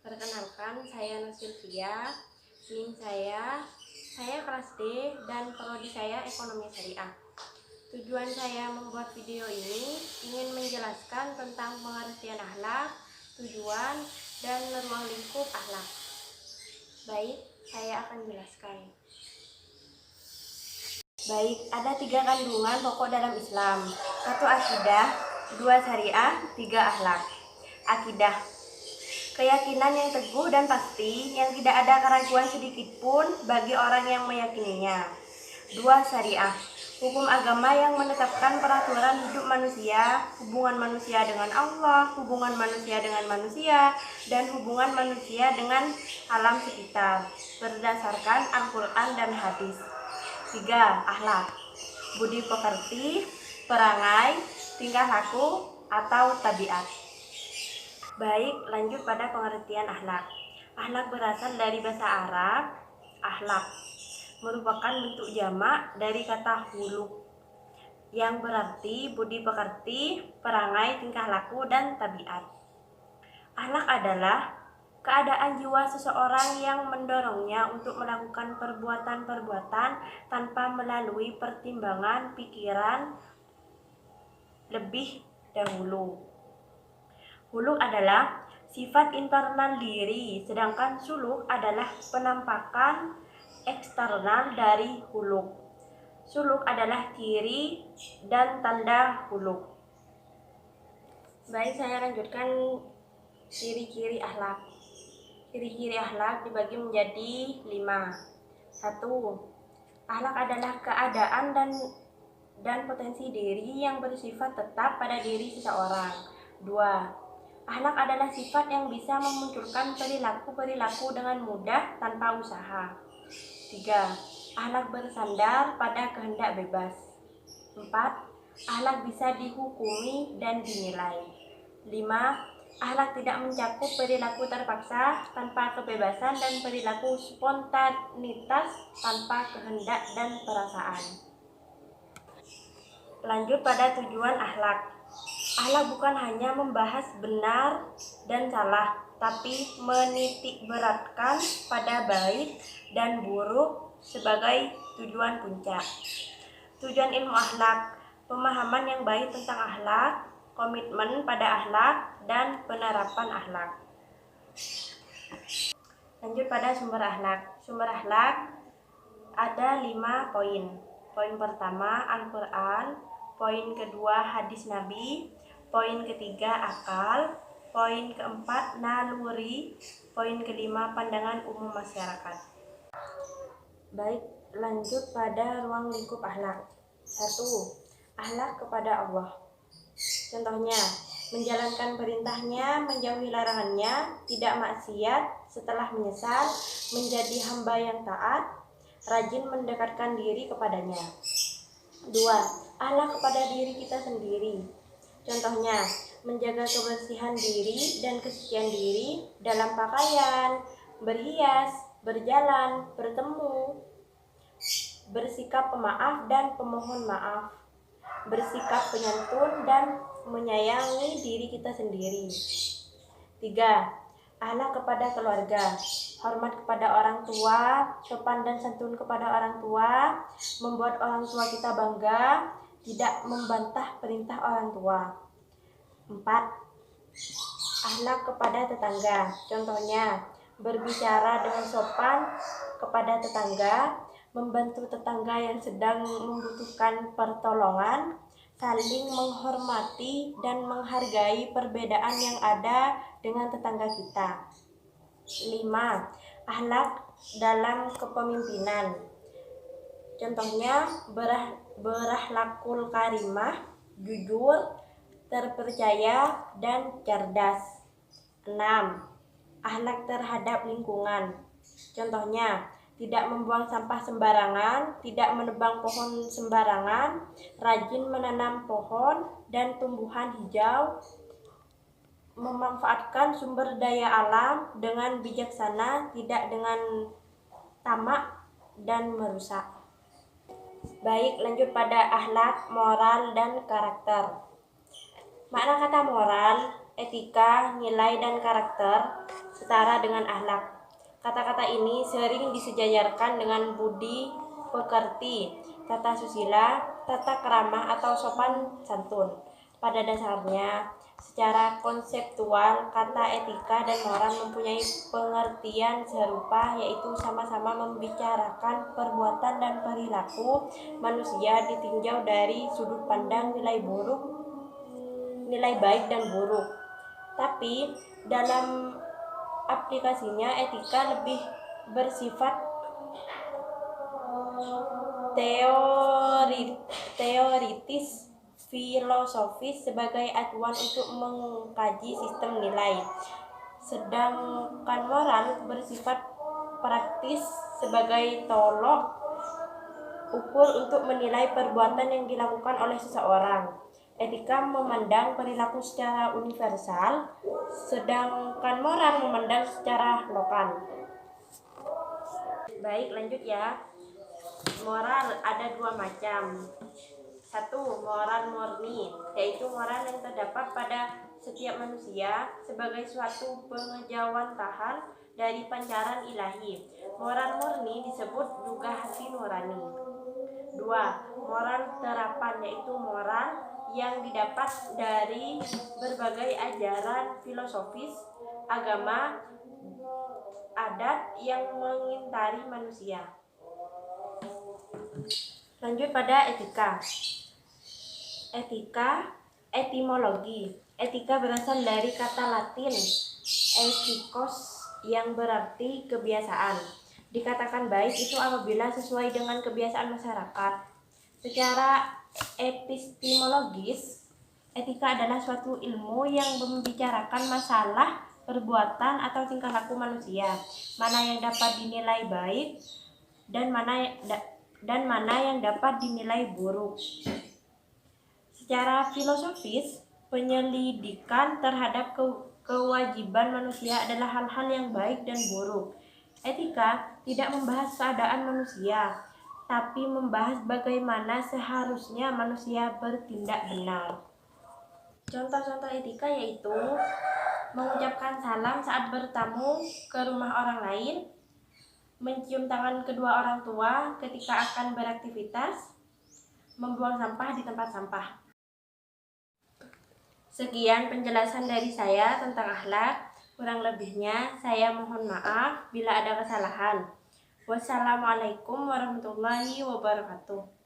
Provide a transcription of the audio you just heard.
Perkenalkan, saya Nur Sylvia. NIM saya kelas D dan prodi saya Ekonomi Syariah. Tujuan saya membuat video ini ingin menjelaskan tentang pengertian akhlak, tujuan, dan ruang lingkup akhlak. Baik, saya akan jelaskan. Baik, ada 3 kandungan pokok dalam Islam. 1 akidah, 2 syariah, 3 akhlak. Akidah, keyakinan yang teguh dan pasti yang tidak ada keraguan sedikit pun bagi orang yang meyakininya. 2 syariah, hukum agama yang menetapkan peraturan hidup manusia, hubungan manusia dengan Allah, hubungan manusia dengan manusia, dan hubungan manusia dengan alam sekitar berdasarkan Al-Quran dan hadis. 3 akhlak, budi pekerti, perangai, tingkah laku, atau tabiat. Baik, lanjut pada pengertian akhlak. Akhlak berasal dari bahasa Arab. Akhlak merupakan bentuk jamak dari kata huluk yang berarti budi pekerti, perangai, tingkah laku, dan tabiat. Akhlak adalah keadaan jiwa seseorang yang mendorongnya untuk melakukan perbuatan-perbuatan tanpa melalui pertimbangan pikiran lebih dahulu. Huluk adalah sifat internal diri, sedangkan suluk adalah penampakan eksternal dari huluk. Suluk adalah ciri dan tanda huluk. Baik, saya lanjutkan ciri-ciri akhlak. Ciri-ciri akhlak dibagi menjadi 5. 1. Akhlak adalah keadaan dan potensi diri yang bersifat tetap pada diri seseorang. 2. Akhlak adalah sifat yang bisa memunculkan perilaku-perilaku dengan mudah tanpa usaha. 3. Akhlak bersandar pada kehendak bebas. 4. Akhlak bisa dihukumi dan dinilai. 5. Akhlak tidak mencakup perilaku terpaksa tanpa kebebasan dan perilaku spontanitas tanpa kehendak dan perasaan. Lanjut pada tujuan akhlak. Akhlak bukan hanya membahas benar dan salah, tapi menitik beratkan pada baik dan buruk sebagai tujuan puncak. Tujuan ilmu akhlak, pemahaman yang baik tentang akhlak, komitmen pada akhlak, dan penerapan akhlak. Lanjut pada sumber akhlak. Sumber akhlak ada 5 poin. Poin pertama Al-Quran, poin kedua hadis Nabi, poin ketiga akal, poin keempat naluri, poin kelima pandangan umum masyarakat. Baik, lanjut pada ruang lingkup akhlak. 1. Akhlak kepada Allah. Contohnya, menjalankan perintahnya, menjauhi larangannya, tidak maksiat setelah menyesal, menjadi hamba yang taat, rajin mendekatkan diri kepadanya. 2. Akhlak kepada diri kita sendiri. Contohnya, menjaga kebersihan diri dan kesucian diri dalam pakaian, berhias, berjalan, bertemu, bersikap pemaaf dan pemohon maaf, bersikap penyantun dan menyayangi diri kita sendiri. 3. Akhlak kepada keluarga. Hormat kepada orang tua, sopan dan santun kepada orang tua, membuat orang tua kita bangga, tidak membantah perintah orang tua. 4. Akhlak kepada tetangga. Contohnya, berbicara dengan sopan kepada tetangga, membantu tetangga yang sedang membutuhkan pertolongan, saling menghormati dan menghargai perbedaan yang ada dengan tetangga kita. 5. Akhlak dalam kepemimpinan. Contohnya, berakhlakul karimah, jujur, terpercaya, dan cerdas. 6. Akhlak terhadap lingkungan. Contohnya, tidak membuang sampah sembarangan, tidak menebang pohon sembarangan, rajin menanam pohon dan tumbuhan hijau, memanfaatkan sumber daya alam dengan bijaksana, tidak dengan tamak dan merusak. Baik, lanjut pada akhlak, moral, dan karakter. Makna kata moral, etika, nilai, dan karakter setara dengan akhlak. Kata-kata ini sering disejajarkan dengan budi pekerti, tata susila, tata krama atau sopan santun. Pada dasarnya, secara konseptual, kata etika dan moral mempunyai pengertian serupa, yaitu sama-sama membicarakan perbuatan dan perilaku manusia ditinjau dari sudut pandang nilai baik dan buruk. Tapi dalam aplikasinya, etika lebih bersifat teoritis filosofis sebagai acuan untuk mengkaji sistem nilai. Sedangkan moral bersifat praktis sebagai tolok ukur untuk menilai perbuatan yang dilakukan oleh seseorang. Etika memandang perilaku secara universal, sedangkan moral memandang secara lokal. Baik, lanjut ya. Moral ada dua macam. Satu, moral murni, yaitu moral yang terdapat pada setiap manusia sebagai suatu pengejawantahan dari pancaran ilahi. Moral murni disebut juga hati nurani. Dua, moral terapan, yaitu moral yang didapat dari berbagai ajaran filosofis, agama, adat yang mengintari manusia. Lanjut pada etika. Etimologi. Etika berasal dari kata Latin ethikos yang berarti kebiasaan. Dikatakan baik itu apabila sesuai dengan kebiasaan masyarakat. Secara epistemologis, etika adalah suatu ilmu yang membicarakan masalah perbuatan atau tingkah laku manusia, mana yang dapat dinilai baik dan mana yang dapat dinilai buruk. Secara filosofis, penyelidikan terhadap kewajiban manusia adalah hal-hal yang baik dan buruk. Etika tidak membahas keadaan manusia, tapi membahas bagaimana seharusnya manusia bertindak benar. Contoh-contoh etika yaitu mengucapkan salam saat bertamu ke rumah orang lain, mencium tangan kedua orang tua ketika akan beraktivitas, membuang sampah di tempat sampah. Sekian penjelasan dari saya tentang akhlak. Kurang lebihnya saya mohon maaf bila ada kesalahan. Wassalamualaikum warahmatullahi wabarakatuh.